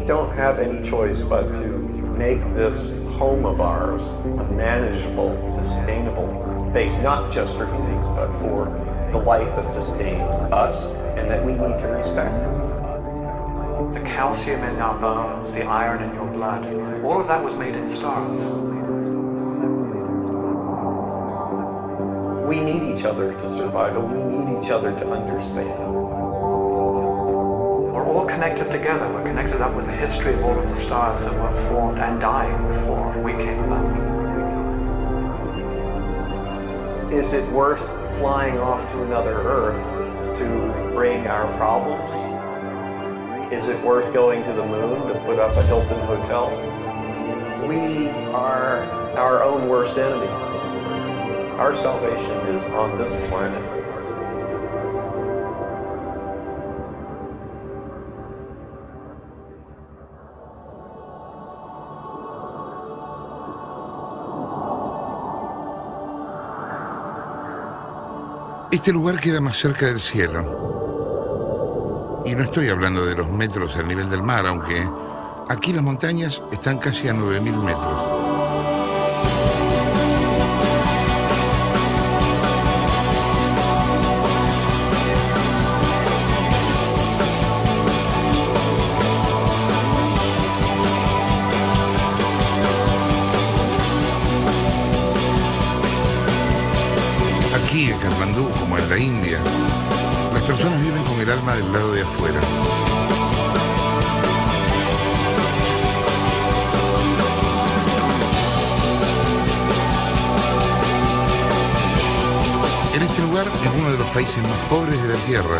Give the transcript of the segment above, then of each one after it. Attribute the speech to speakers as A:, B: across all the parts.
A: don't have any choice but to make this home of ours a manageable, sustainable base, not just for humans, but for the life that sustains us and that we need to respect.
B: The calcium in our bones, the iron in your blood, all of that was made in stars.
A: We need each other to survive, and we need each other to understand.
B: We're all connected together. We're connected up with the history of all of the stars that were formed and dying before we came about.
A: Is it worth flying off to another Earth to bring our problems? Is it worth going to the moon to put up a Hilton hotel? We are our own worst enemy. Our salvation is on this planet.
C: Este lugar queda más cerca del cielo. Y no estoy hablando de los metros al nivel del mar, aunque aquí las montañas están casi a 9.000 metros. Aquí en Katmandú, como en la India, las personas viven con el alma del lado de afuera. En este lugar, en uno de los países más pobres de la Tierra,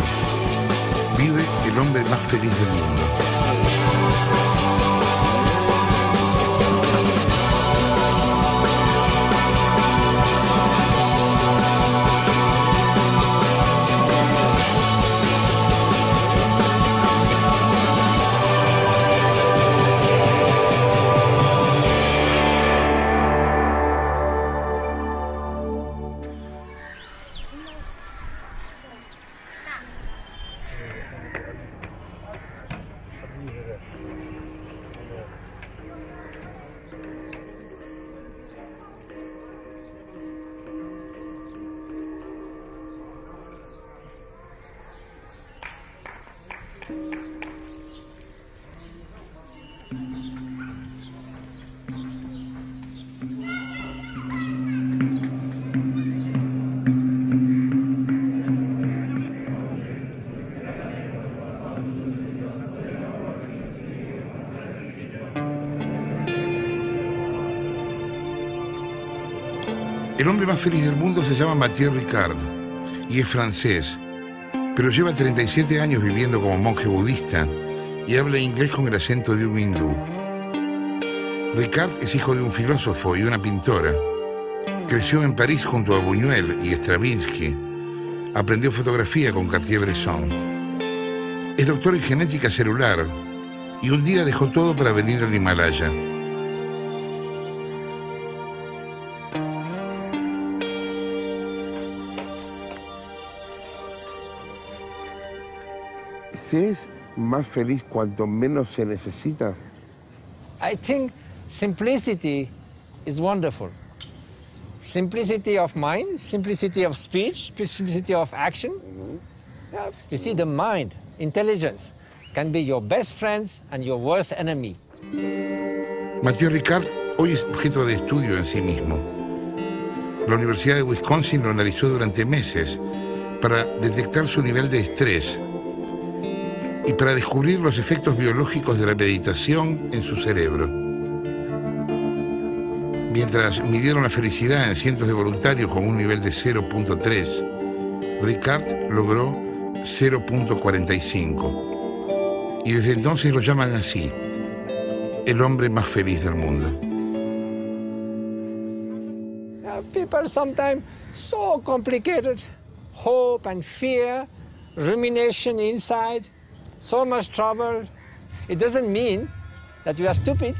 C: vive el hombre más feliz del mundo. El hombre más feliz del mundo se llama Mathieu Ricard y es francés, pero lleva 37 años viviendo como monje budista y habla inglés con el acento de un hindú. Ricard es hijo de un filósofo y una pintora. Creció en París junto a Buñuel y Stravinsky. Aprendió fotografía con Cartier-Bresson. Es doctor en genética celular y un día dejó todo para venir al Himalaya.
D: ¿Se es más feliz cuanto menos se necesita?
E: I think simplicity is wonderful. Simplicity of mind, simplicity of speech, simplicity of action. Yeah, you see, the mind, intelligence, can be your best friends and your worst enemy.
C: Mathieu Ricard hoy es objeto de estudio en sí mismo. La Universidad de Wisconsin lo analizó durante meses para detectar su nivel de estrés y para descubrir los efectos biológicos de la meditación en su cerebro. Mientras midieron la felicidad en cientos de voluntarios con un nivel de 0.3, Ricard logró 0.45. Y desde entonces lo llaman así, el hombre más feliz del mundo.
E: People sometimes so complicated, hope and fear, rumination inside, so much trouble. It doesn't mean that you are stupid,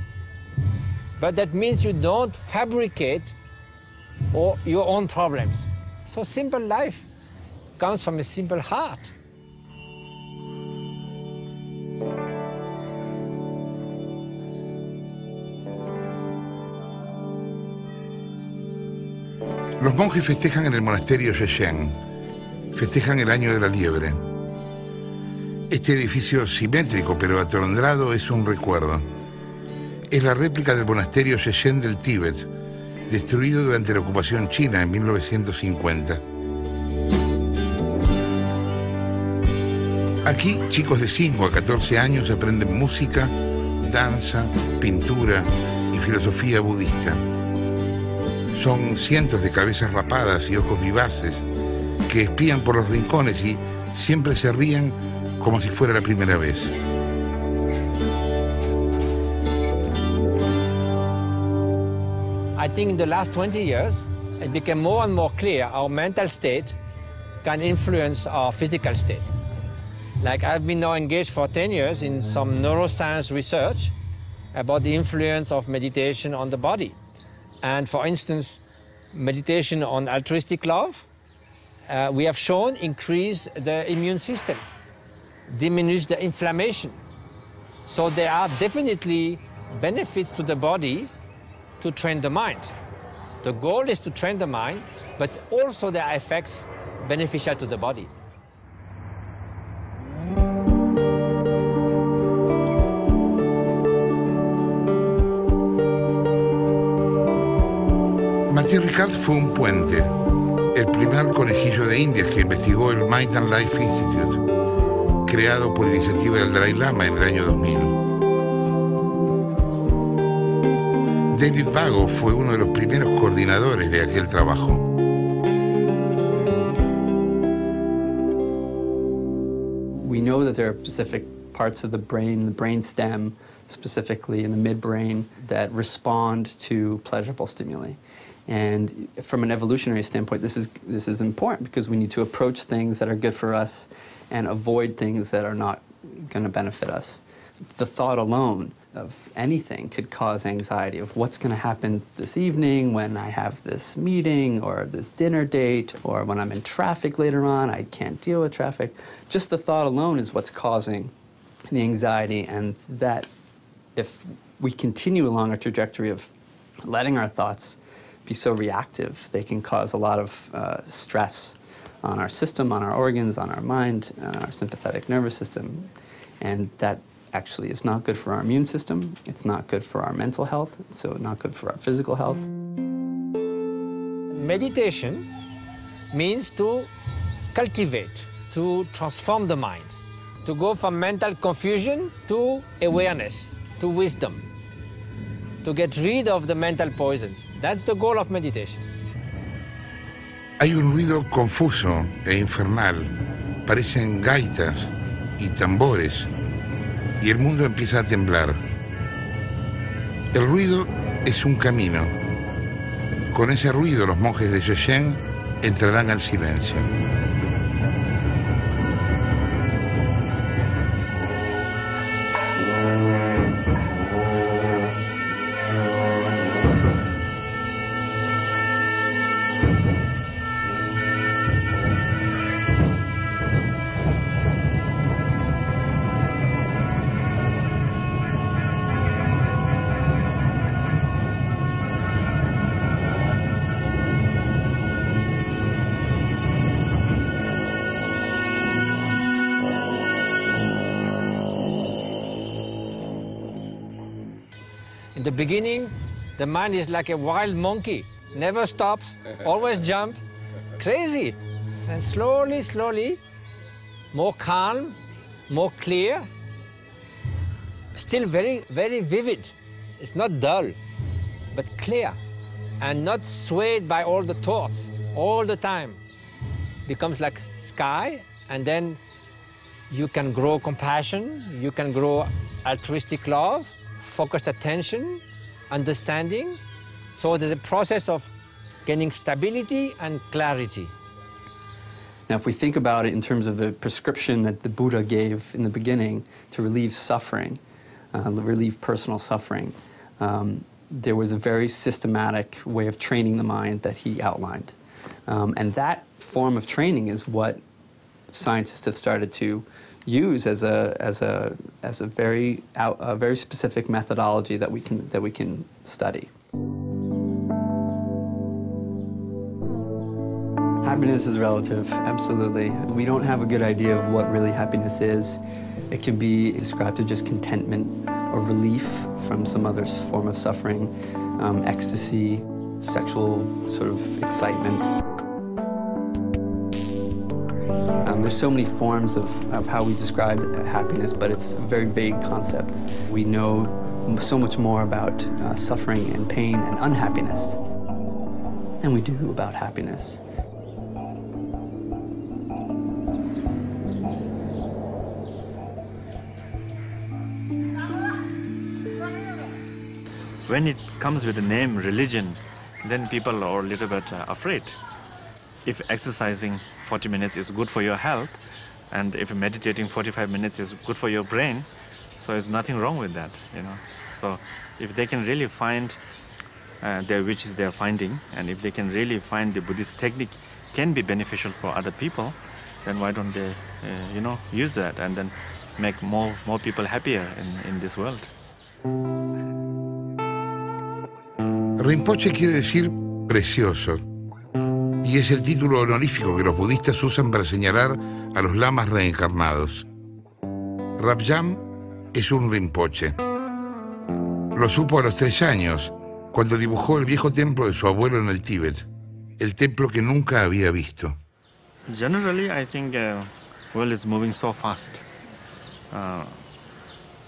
E: but that means you don't fabricate your own problems. So simple life comes from a simple heart.
C: monjes festejan en el monasterio Sheshen, festejan el año de la liebre. Este edificio simétrico pero atolondrado es un recuerdo. Es la réplica del monasterio Sheshen del Tíbet, destruido durante la ocupación china en 1950. Aquí, chicos de 5 a 14 años aprenden música, danza, pintura y filosofía budista. Son cientos de cabezas rapadas y ojos vivaces que espían por los rincones y siempre se ríen como si fuera la primera vez.
E: I think in the last 20 years, it became more and more clear our mental state can influence our physical state. Like I've been now engaged for 10 years in some neuroscience research about the influence of meditation on the body. And for instance, meditation on altruistic love, we have shown increase the immune system, diminish the inflammation. So there are definitely benefits to the body to train the mind. The goal is to train the mind, but also there are effects beneficial to the body.
C: Mathieu Ricard fue un puente, el primer conejillo de Indias que investigó el Mind and Life Institute, creado por iniciativa del Dalai Lama en el año 2000. David Vago fue uno de los primeros coordinadores de aquel trabajo.
F: We know that there are specific parts of the brain stem, specifically in the midbrain, that respond to pleasurable stimuli. And from an evolutionary standpoint, this is important because we need to approach things that are good for us and avoid things that are not going to benefit us. The thought alone of anything could cause anxiety of what's going to happen this evening when I have this meeting or this dinner date, or when I'm in traffic later on, I can't deal with traffic. Just the thought alone is what's causing the anxiety, and that if we continue along a trajectory of letting our thoughts be so reactive, they can cause a lot of stress on our system, on our organs, on our mind, on our sympathetic nervous system. And that actually is not good for our immune system, it's not good for our mental health, so not good for our physical health.
E: Meditation means to cultivate, to transform the mind, to go from mental confusion to awareness, to wisdom, to get rid of the mental poisons. That's the goal of meditation.
C: Hay un ruido confuso e infernal, parecen gaitas y tambores, y el mundo empieza a temblar. El ruido es un camino. Con ese ruido los monjes de Sheshen entrarán al silencio.
E: In the beginning, the mind is like a wild monkey, never stops, always jump, crazy. And slowly, slowly, more calm, more clear, still very, very vivid. It's not dull, but clear, and not swayed by all the thoughts all the time. Becomes like sky, and then you can grow compassion, you can grow altruistic love, focused attention, understanding. So there's a process of gaining stability and clarity.
F: Now, if we think about it in terms of the prescription that the Buddha gave in the beginning to relieve suffering, relieve personal suffering, there was a very systematic way of training the mind that he outlined. And that form of training is what scientists have started to use as a very specific methodology that we can study. Happiness is relative, absolutely. We don't have a good idea of what really happiness is. It can be described as just contentment or relief from some other form of suffering, ecstasy, sexual sort of excitement. There's so many forms of how we describe happiness, but it's a very vague concept. We know so much more about suffering and pain and unhappiness than we do about happiness.
G: When it comes with the name religion, then people are a little bit afraid. If exercising 40 minutes is good for your health, and if meditating 45 minutes is good for your brain, so there's nothing wrong with that, you know. So if they can really find which is they're finding, and if they can really find the Buddhist technique can be beneficial for other people, then why don't they, you know, use that and then make more people happier in this world.
C: Rinpoche quiere decir precioso, y es el título honorífico que los budistas usan para señalar a los lamas reencarnados. Rabjam es un Rinpoche. Lo supo a los 3 años, cuando dibujó el viejo templo de su abuelo en el Tíbet, el templo que nunca había visto.
G: Generally, I think world is moving so fast.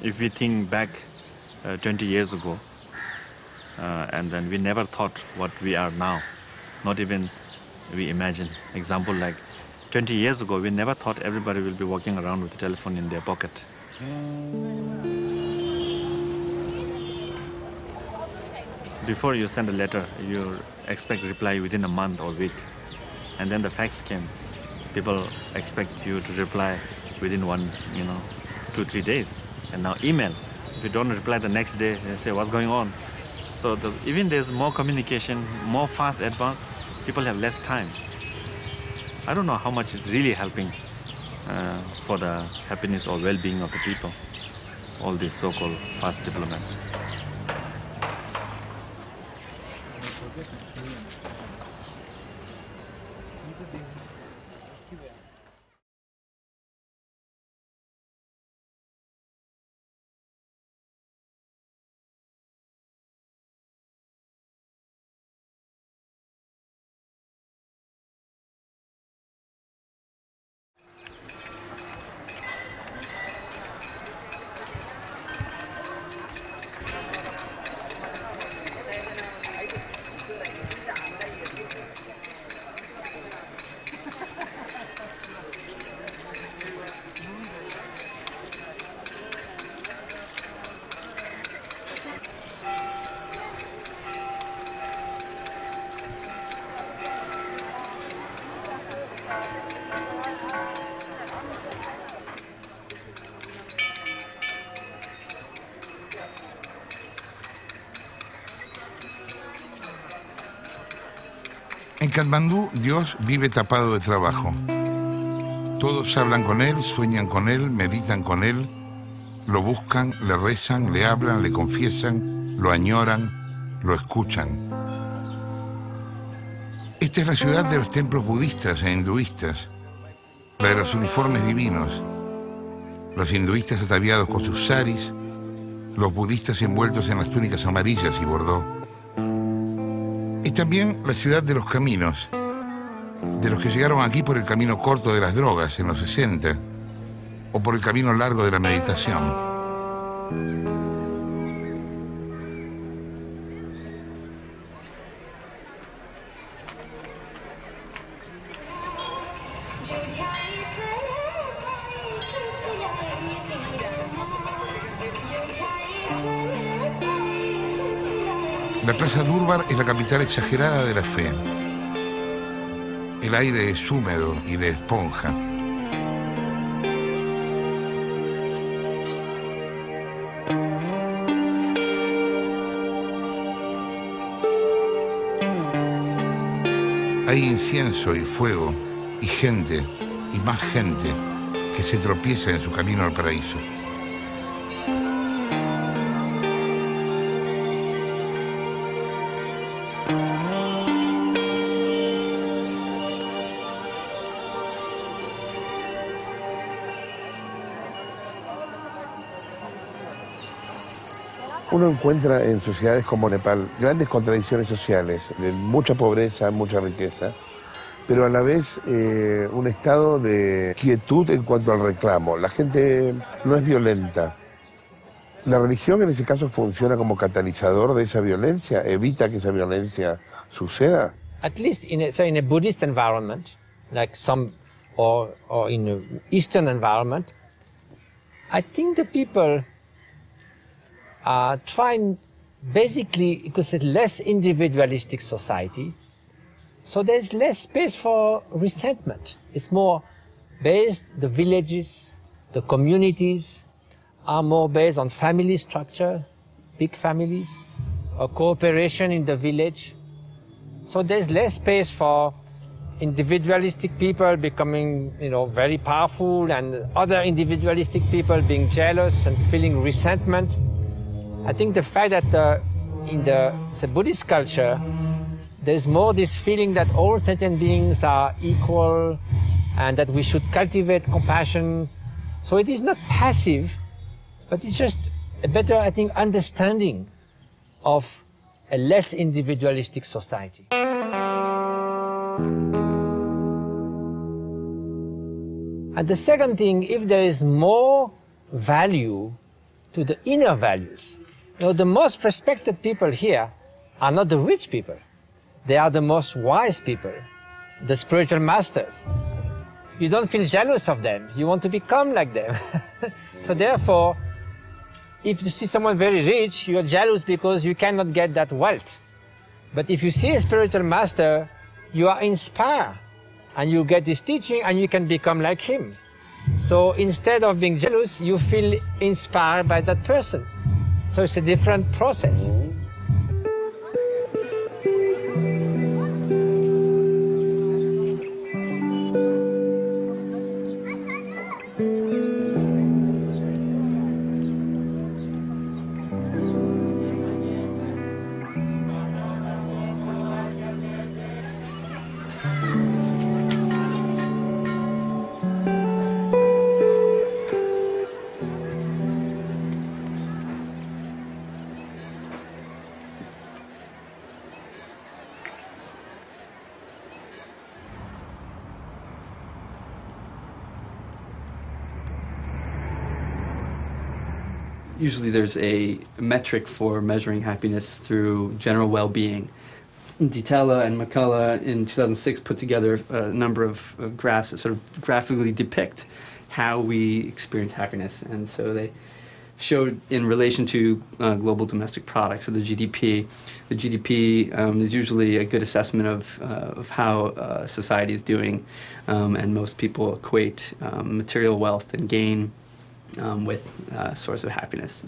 G: If we think back 20 years ago, and then we never thought what we are now, not even we imagine. Example like 20 years ago, we never thought everybody will be walking around with a telephone in their pocket. Before you send a letter, you expect reply within a month or week. And then the fax came. People expect you to reply within 2-3 days. And now email. If you don't reply the next day, they say, what's going on? So even there's more communication, more fast advance, people have less time. I don't know how much it's really helping for the happiness or well-being of the people, all this so-called fast development.
C: En Katmandú, Dios vive tapado de trabajo. Todos hablan con Él, sueñan con Él, meditan con Él, lo buscan, le rezan, le hablan, le confiesan, lo añoran, lo escuchan. Esta es la ciudad de los templos budistas e hinduistas, la de los uniformes divinos, los hinduistas ataviados con sus saris, los budistas envueltos en las túnicas amarillas y bordó. Es también la ciudad de los caminos, de los que llegaron aquí por el camino corto de las drogas en los 60, o por el camino largo de la meditación. La Plaza Durbar es la capital exagerada de la fe. El aire es húmedo y de esponja. Hay incienso y fuego y gente y más gente que se tropieza en su camino al paraíso.
D: Uno encuentra en sociedades como Nepal grandes contradicciones sociales, de mucha pobreza, mucha riqueza, pero a la vez un estado de quietud en cuanto al reclamo. La gente no es violenta. La religión en ese caso funciona como catalizador de esa violencia, evita que esa violencia suceda.
E: At least in a Buddhist environment, like or in an Eastern environment, I think the people are trying basically, because it's less individualistic society, so there's less space for resentment. It's more based, the villages, the communities are more based on family structure, big families, or cooperation in the village. So there's less space for individualistic people becoming, very powerful, and other individualistic people being jealous and feeling resentment. I think the fact that in the Buddhist culture, there's more this feeling that all sentient beings are equal and that we should cultivate compassion. So it is not passive, but it's just a better, I think, understanding of a less individualistic society. And the second thing, if there is more value to the inner values, the most respected people here are not the rich people. They are the most wise people, the spiritual masters. You don't feel jealous of them. You want to become like them. So therefore, if you see someone very rich, you are jealous because you cannot get that wealth. But if you see a spiritual master, you are inspired, and you get this teaching, and you can become like him. So instead of being jealous, you feel inspired by that person. So it's a different process.
F: Usually there's a metric for measuring happiness through general well-being. Ditella and McCullough in 2006 put together a number of graphs that sort of graphically depict how we experience happiness. And so they showed in relation to global domestic products, or the GDP. The GDP is usually a good assessment of how society is doing, and most people equate material wealth and gain with source of happiness.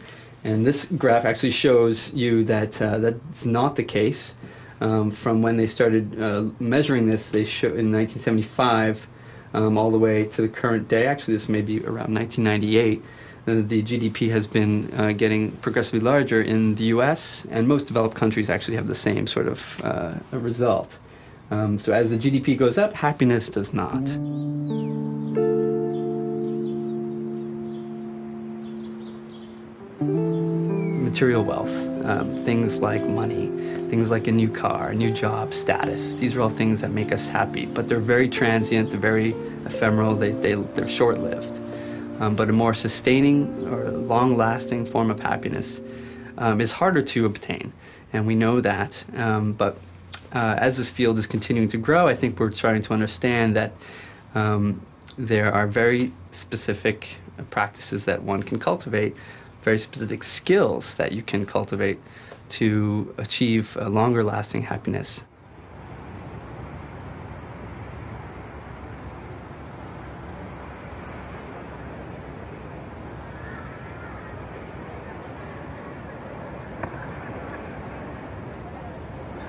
F: And this graph actually shows you that that's not the case. From when they started measuring this, they show in 1975 all the way to the current day. Actually, this may be around 1998. The GDP has been getting progressively larger in the US, and most developed countries actually have the same sort of result. So as the GDP goes up, happiness does not. Material wealth, things like money, things like a new car, a new job, status. These are all things that make us happy, but they're very transient, they're very ephemeral, they're short-lived. But a more sustaining or long-lasting form of happiness is harder to obtain, and we know that. But as this field is continuing to grow, I think we're starting to understand that there are very specific practices that one can cultivate, very specific skills that you can cultivate to achieve a longer lasting happiness.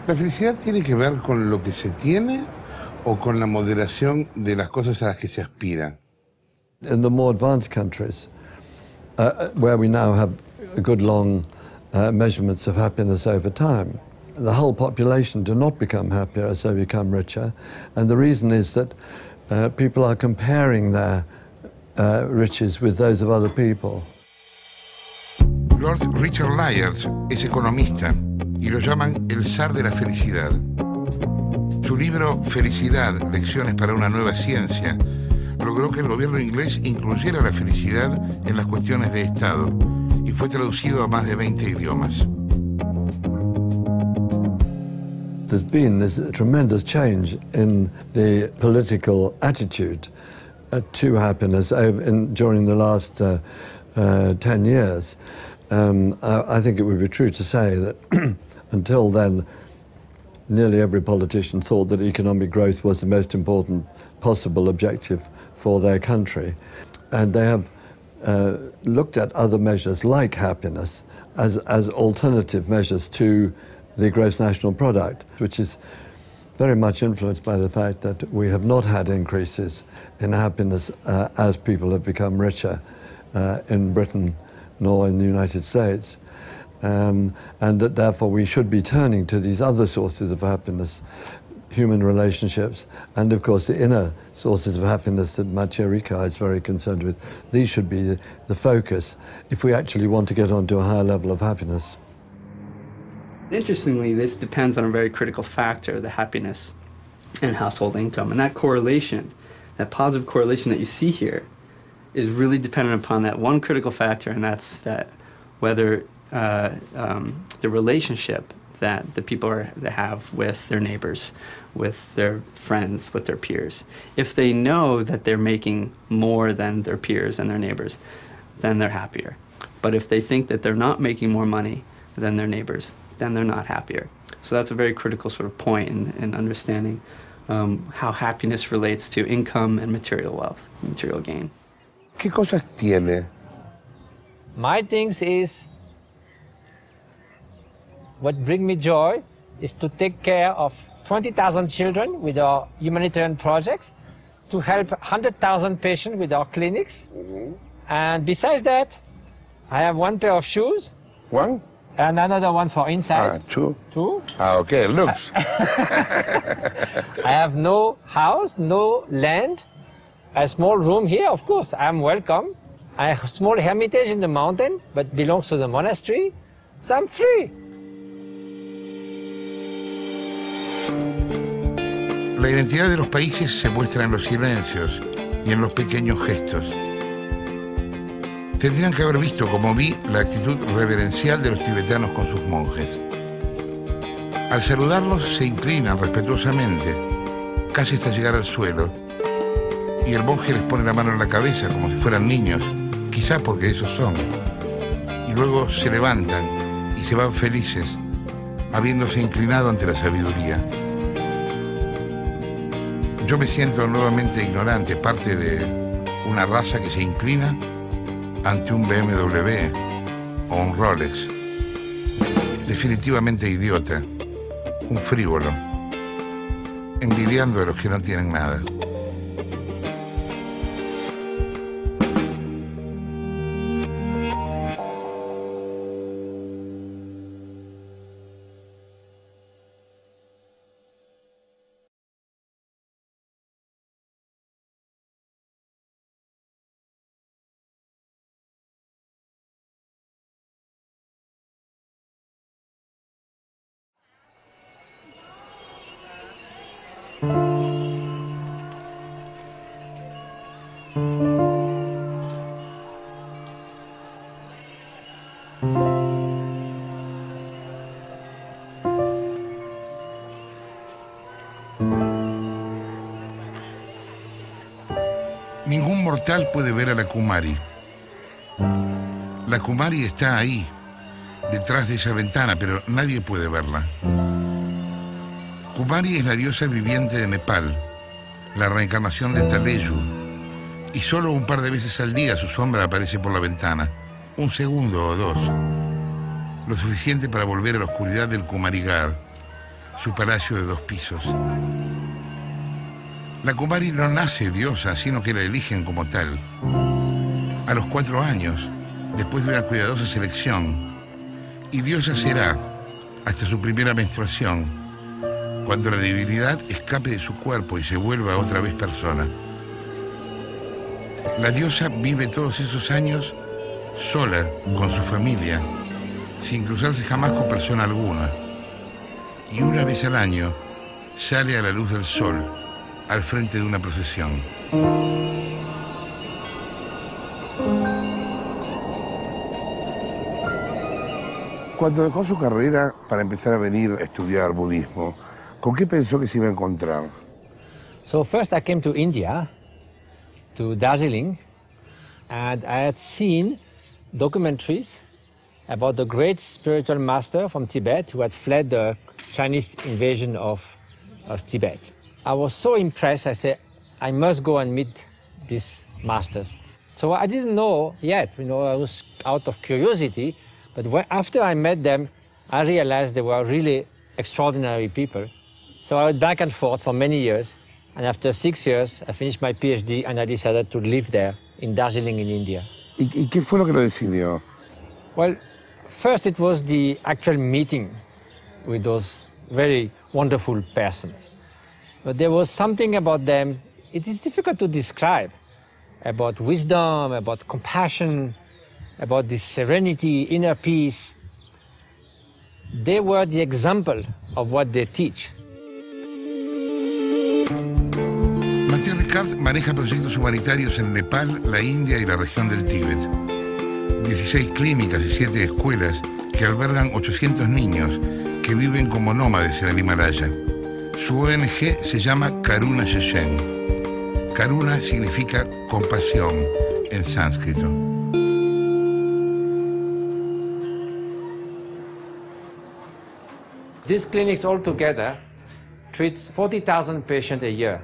C: ¿La felicidad tiene que ver con lo que se tiene o con la moderación de las cosas a las que se aspira?
H: In the more advanced countries, where we now have good long measurements of happiness over time, the whole population do not become happier as they become richer, and the reason is that people are comparing their riches with those of other people.
C: Lord Richard Layard es economista y lo llaman el zar de la felicidad. Su libro Felicidad, lecciones para una nueva ciencia, logró que el gobierno inglés incluyera la felicidad en las cuestiones de Estado y fue traducido a más de 20 idiomas.
H: There's been this tremendous change in the political attitude to happiness during the last 10 years. I think it would be true to say that until then, nearly every politician thought that economic growth was the most important possible objective for their country. And they have looked at other measures like happiness as alternative measures to the gross national product, which is very much influenced by the fact that we have not had increases in happiness as people have become richer in Britain nor in the United States. And that therefore we should be turning to these other sources of happiness, human relationships, and of course the inner sources of happiness that Matthieu Ricard is very concerned with. These should be the focus if we actually want to get onto a higher level of happiness.
F: Interestingly, this depends on a very critical factor, the happiness and household income. And that correlation, that positive correlation that you see here, is really dependent upon that one critical factor, and that's that whether the relationship that the people have with their neighbors, with their friends, with their peers. If they know that they're making more than their peers and their neighbors, then they're happier. But if they think that they're not making more money than their neighbors, then they're not happier. So that's a very critical sort of point in understanding how happiness relates to income and material wealth, material gain.
D: ¿Qué cosas tiene?
E: My things is, what brings me joy is to take care of 20,000 children with our humanitarian projects, to help 100,000 patients with our clinics. And besides that, I have one pair of shoes.
D: One?
E: And another one for inside.
D: Two?
E: Two.
D: Okay, looks.
E: I have no house, no land, a small room here, of course, I'm welcome. I have a small hermitage in the mountain, but belongs to the monastery, so I'm free.
C: La identidad de los países se muestra en los silencios y en los pequeños gestos. Tendrían que haber visto, como vi, la actitud reverencial de los tibetanos con sus monjes. Al saludarlos se inclinan respetuosamente, casi hasta llegar al suelo, y el monje les pone la mano en la cabeza como si fueran niños, quizás porque esos son, y luego se levantan y se van felices, habiéndose inclinado ante la sabiduría. Yo me siento nuevamente ignorante, parte de una raza que se inclina ante un BMW o un Rolex. Definitivamente idiota, un frívolo, envidiando a los que no tienen nada. Ningún mortal puede ver a la Kumari. La Kumari está ahí, detrás de esa ventana, pero nadie puede verla. Kumari es la diosa viviente de Nepal, la reencarnación de Taleyu, y solo un par de veces al día su sombra aparece por la ventana, un segundo o dos, lo suficiente para volver a la oscuridad del Kumarigar, su palacio de 2 pisos. La Kumari no nace diosa, sino que la eligen como tal. A los 4 años, después de una cuidadosa selección, y diosa será hasta su primera menstruación, cuando la divinidad escape de su cuerpo y se vuelva otra vez persona. La diosa vive todos esos años sola, con su familia, sin cruzarse jamás con persona alguna. Y una vez al año sale a la luz del sol, al frente de una procesión.
D: Cuando dejó su carrera para empezar a venir a estudiar budismo, ¿con qué pensó que se iba a encontrar?
E: So first I came to India, to Darjeeling, and I had seen documentaries about the great spiritual master from Tibet who had fled the Chinese invasion of Tibet. I was so impressed, I said, I must go and meet these masters. So I didn't know yet, I was out of curiosity, but after I met them, I realized they were really extraordinary people. So I went back and forth for many years, and after 6 years, I finished my PhD and I decided to live there in Darjeeling in India.
D: ¿Y qué fue lo que lo decidió?
E: Well, first it was the actual meeting with those very wonderful persons. But there was something about them, it is difficult to describe, about wisdom, about compassion, about this serenity, inner peace. They were the example of what they teach.
C: Mathieu Ricard maneja proyectos humanitarios en Nepal, la India y la región del Tíbet. 16 clínicas y 7 escuelas que albergan 800 niños que viven como nómades en el Himalaya. Su ONG se llama Karuna Shechen. Karuna significa compasión en sánscrito.
E: These clinics altogether treat 40,000 patients a year.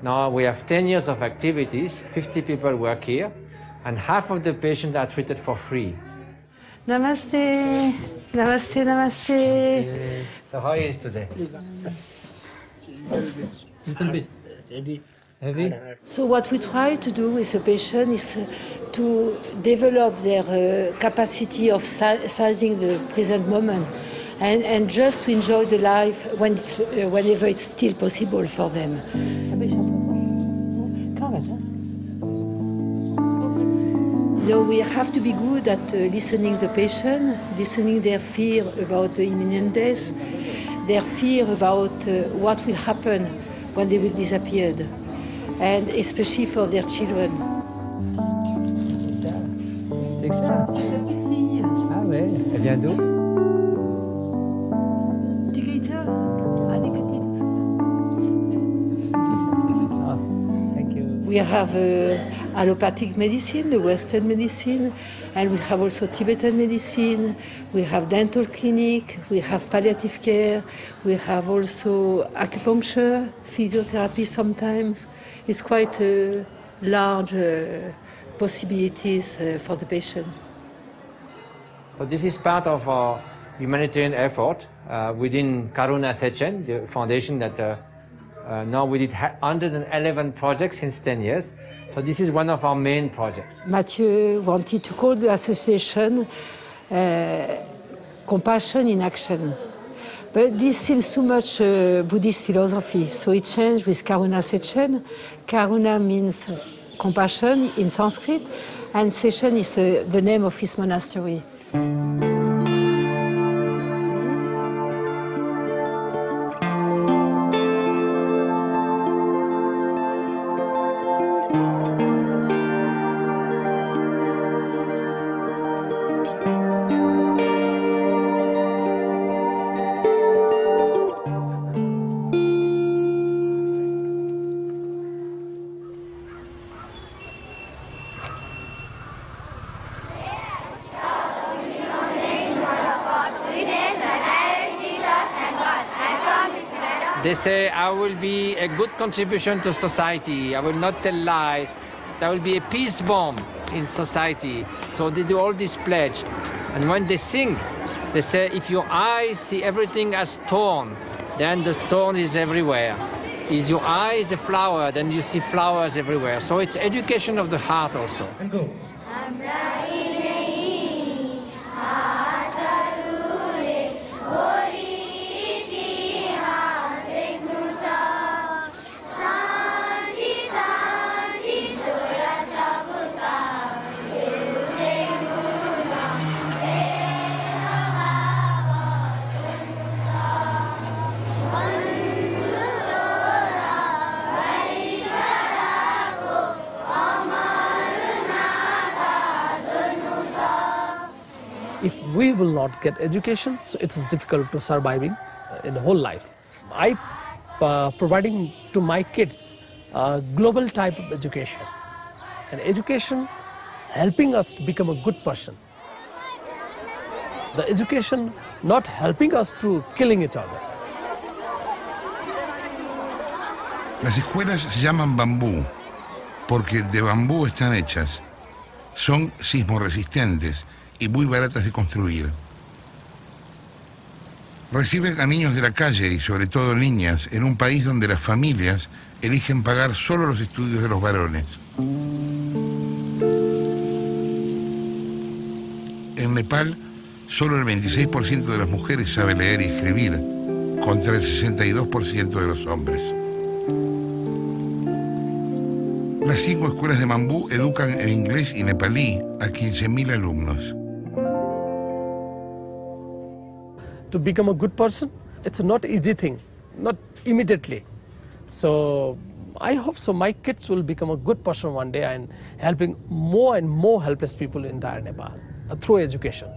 E: Now we have 10 years of activities, 50 people work here, and half of the patients are treated for free.
I: Namaste, namaste, namaste.
E: So how is today? Little bit. Heavy?
I: So what we try to do with the patient is to develop their capacity of sizing the present moment and just to enjoy the life whenever it's still possible for them. We have to be good at listening to the patient, listening their fear about the imminent death, their fear about what will happen when they will disappear, and especially for their children.
E: C'est ça. Ah ouais, elle vient d'où?
I: We have allopathic medicine, the Western medicine, and we have also Tibetan medicine, we have dental clinic, we have palliative care, we have also acupuncture, physiotherapy sometimes. It's quite large possibilities for the patient.
E: So this is part of our humanitarian effort within Karuna Shechen, the foundation that now we did 111 projects since 10 years. So this is one of our main projects.
I: Mathieu wanted to call the association Compassion in Action. But this seems too much Buddhist philosophy, so it changed with Karuna Shechen. Karuna means compassion in Sanskrit, and Shechen is the name of his monastery.
E: They say, I will be a good contribution to society. I will not tell lie. There will be a peace bomb in society. So they do all this pledge. And when they sing, they say, if your eyes see everything as thorn, then the thorn is everywhere. Is your eye is a flower, then you see flowers everywhere. So it's education of the heart also. And go.
J: If we will not get education, so it's difficult to surviving in the whole life. I providing to my kids a global type of education, and education helping us to become a good person. The education not helping us to killing each other.
C: Las escuelas se llaman bambú porque de bambú están hechas. Son sismorresistentes y muy baratas de construir. Reciben a niños de la calle y sobre todo niñas en un país donde las familias eligen pagar solo los estudios de los varones. En Nepal, solo el 26% de las mujeres sabe leer y escribir, contra el 62% de los hombres. Las 5 escuelas de bambú educan en inglés y nepalí a 15.000 alumnos.
J: To become a good person, it's not easy thing, not immediately. So I hope so my kids will become a good person one day and helping more and more helpless people in entire Nepal through education.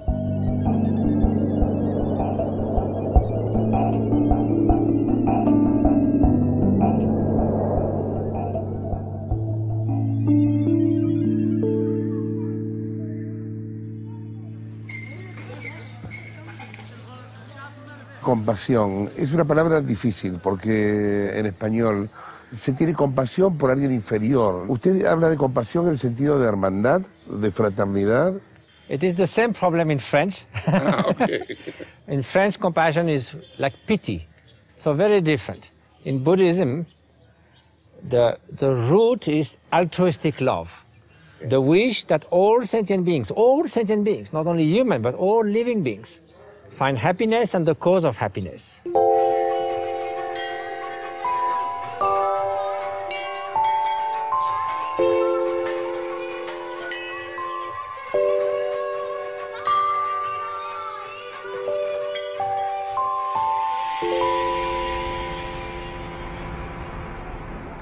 D: Compasión es una palabra difícil porque en español se tiene compasión por alguien inferior. ¿Usted habla de compasión en el sentido de hermandad, de fraternidad?
E: It is the same problem in French.
D: Okay.
E: In French, compassion is like pity, so very different. In Buddhism, the root is altruistic love, the wish that all sentient beings, not only human, but all living beings, find happiness and the cause of happiness.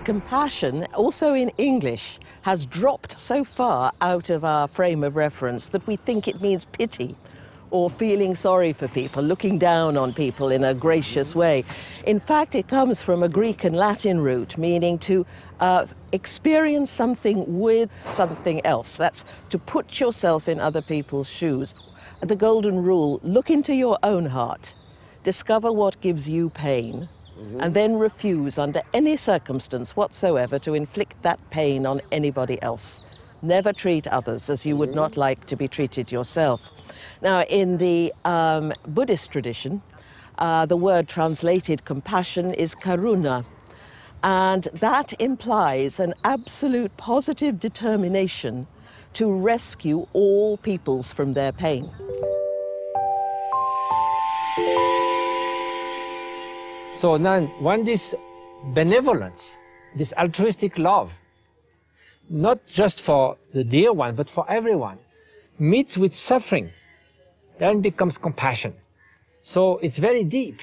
K: Compassion, also in English, has dropped so far out of our frame of reference that we think it means pity, or feeling sorry for people, looking down on people in a gracious way. In fact, it comes from a Greek and Latin root, meaning to experience something with something else. That's to put yourself in other people's shoes. The golden rule, look into your own heart, discover what gives you pain, and then refuse under any circumstance whatsoever to inflict that pain on anybody else. Never treat others as you would not like to be treated yourself. Now, in the Buddhist tradition, the word translated compassion is karuna, and that implies an absolute positive determination to rescue all peoples from their pain.
E: So now, when this benevolence, this altruistic love, not just for the dear one, but for everyone, meets with suffering, then becomes compassion. So it's very deep,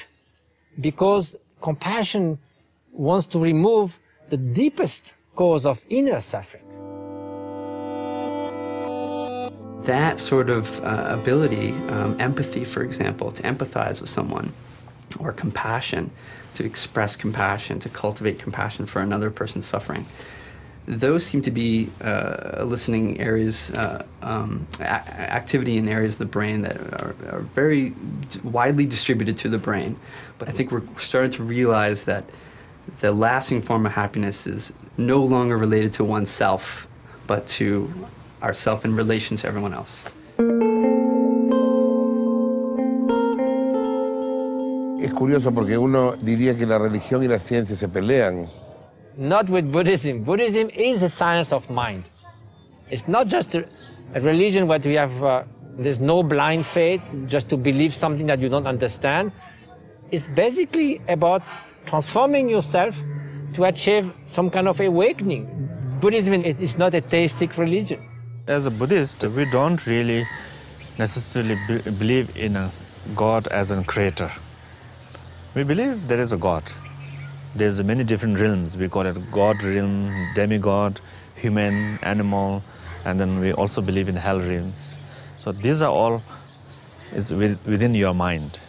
E: because compassion wants to remove the deepest cause of inner suffering.
F: That sort of ability, empathy, for example, to empathize with someone, or compassion, to express compassion, to cultivate compassion for another person's suffering, those seem to be eliciting areas, activity in areas of the brain that are very widely distributed through the brain. But I think we're starting to realize that the lasting form of happiness is no longer related to oneself, but to ourself in relation to everyone else.
D: Es curioso porque uno diría que la religión y la ciencia se pelean.
E: Not with Buddhism. Buddhism is a science of mind. It's not just a religion where we have, there's no blind faith, just to believe something that you don't understand. It's basically about transforming yourself to achieve some kind of awakening. Buddhism is not a theistic religion.
G: As a Buddhist, we don't really necessarily believe in a God as a creator. We believe there is a God. There's many different realms. We call it God realm, demigod, human, animal, and then we also believe in hell realms. So these are all is within your mind.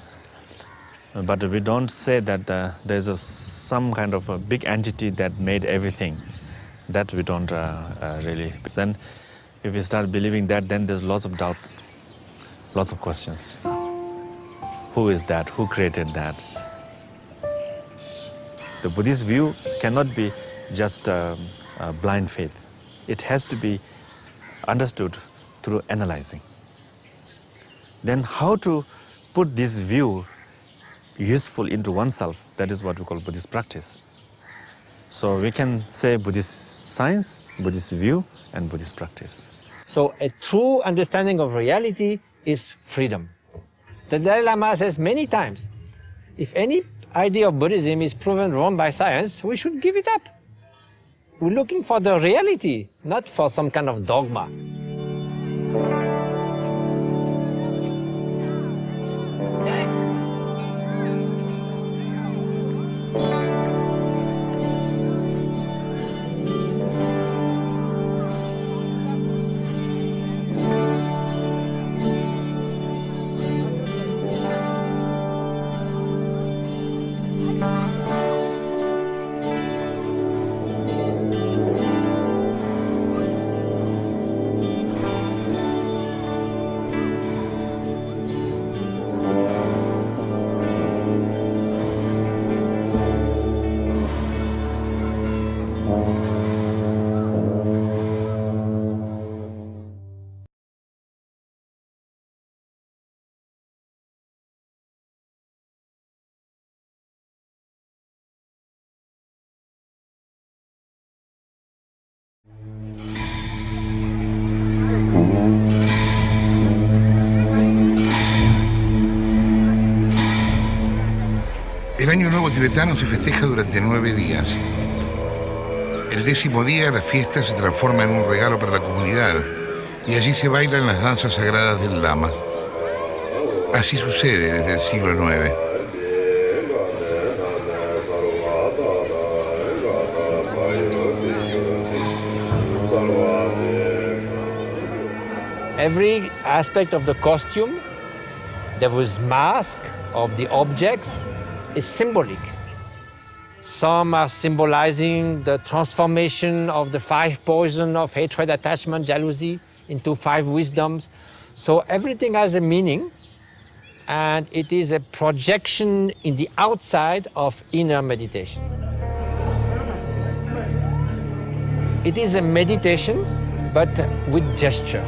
G: But we don't say that there's some kind of a big entity that made everything. That we don't really. Then if we start believing that, then there's lots of doubt, lots of questions. Who is that? Who created that? The Buddhist view cannot be just a blind faith. It has to be understood through analyzing. Then how to put this view useful into oneself, that is what we call Buddhist practice. So we can say Buddhist science, Buddhist view, and Buddhist practice.
E: So a true understanding of reality is freedom. The Dalai Lama says many times, if any idea of Buddhism is proven wrong by science, we should give it up. We're looking for the reality, not for some kind of dogma.
C: El Año Nuevo tibetano se festeja durante 9 días. El 10º día la fiesta se transforma en un regalo para la comunidad y allí se bailan las danzas sagradas del Lama. Así sucede desde el siglo IX.
E: Every aspect of the costume, there was mask of the objects, is symbolic. Some are symbolizing the transformation of the 5 poison of hatred, attachment, jealousy into 5 wisdoms. So everything has a meaning, and it is a projection in the outside of inner meditation. It is a meditation, but with gesture.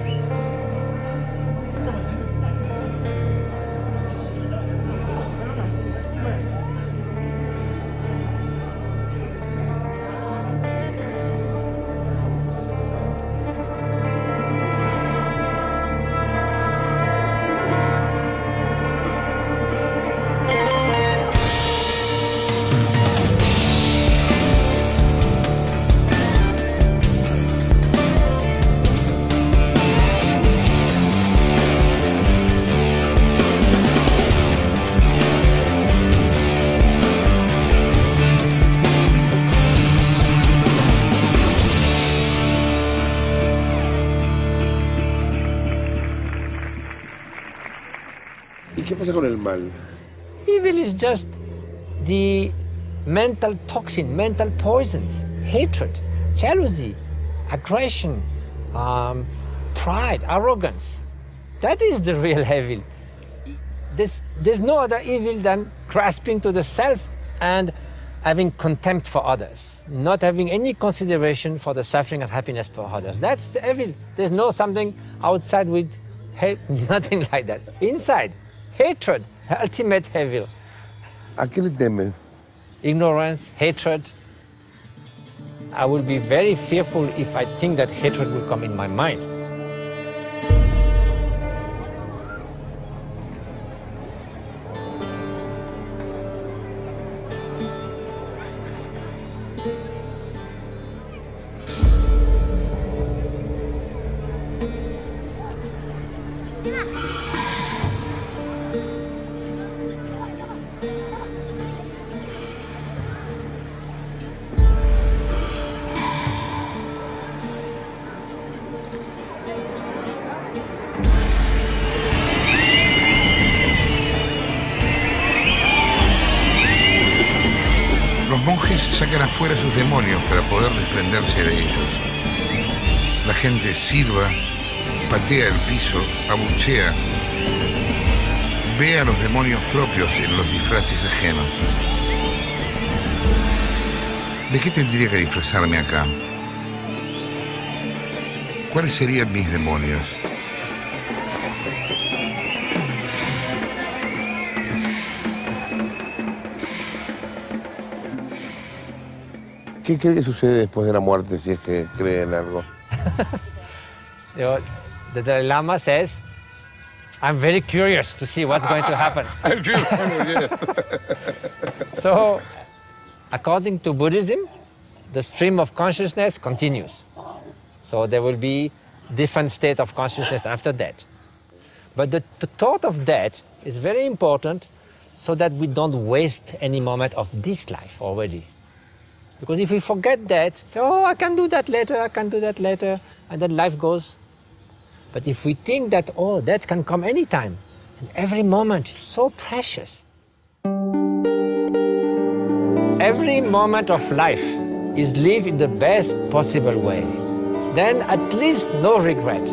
D: ¿Y qué pasa con el mal?
E: Evil is just the mental toxin, mental poisons, hatred, jealousy, aggression, pride, arrogance. That is the real evil. There's no other evil than grasping to the self and having contempt for others, not having any consideration for the suffering and happiness for others. That's the evil. There's no something outside with hate, nothing like that. Inside, hatred, ultimate evil.
D: ¿A qué le teme?
E: Ignorance, hatred. I will be very fearful if I think that hatred will come in my mind.
C: monjes sacan afuera sus demonios para poder desprenderse de ellos. La gente silba, patea el piso, abuchea, ve a los demonios propios en los disfraces ajenos. ¿De qué tendría que disfrazarme acá? ¿Cuáles serían mis demonios?
D: ¿Qué cree que sucede después de la muerte, si es que cree en algo?
E: The Dalai Lama says, I'm very curious to see what's going to happen. So, according to Buddhism, the stream of consciousness continues. So there will be different state of consciousness after death. But the thought of death is very important so that we don't waste any moment of this life already. Because if we forget that, say, oh, I can do that later, I can do that later, and then life goes. But if we think that, oh, that can come anytime, and every moment is so precious. Every moment of life is lived in the best possible way. Then at least no regret.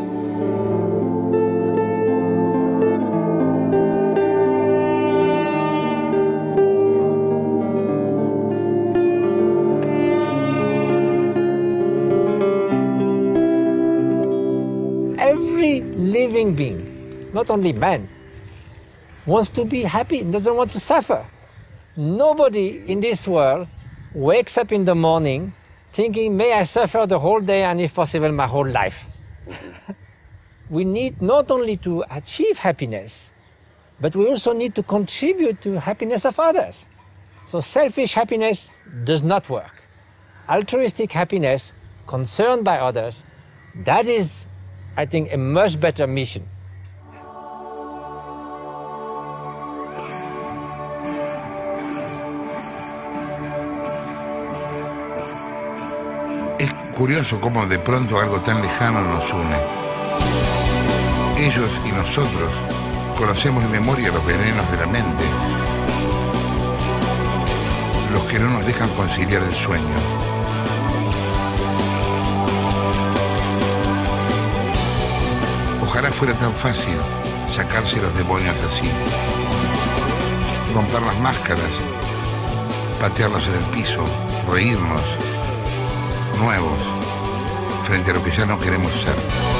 E: Every living being, not only man, wants to be happy and doesn't want to suffer. Nobody in this world wakes up in the morning thinking, may I suffer the whole day and if possible my whole life. We need not only to achieve happiness, but we also need to contribute to happiness of others. So selfish happiness does not work. Altruistic happiness, concerned by others, that is, I think, a much better mission.
C: Es curioso cómo de pronto algo tan lejano nos une. Ellos y nosotros conocemos de memoria los venenos de la mente, los que no nos dejan conciliar el sueño. Ojalá fuera tan fácil sacarse los demonios así, romper las máscaras, patearlos en el piso, reírnos, nuevos, frente a lo que ya no queremos ser.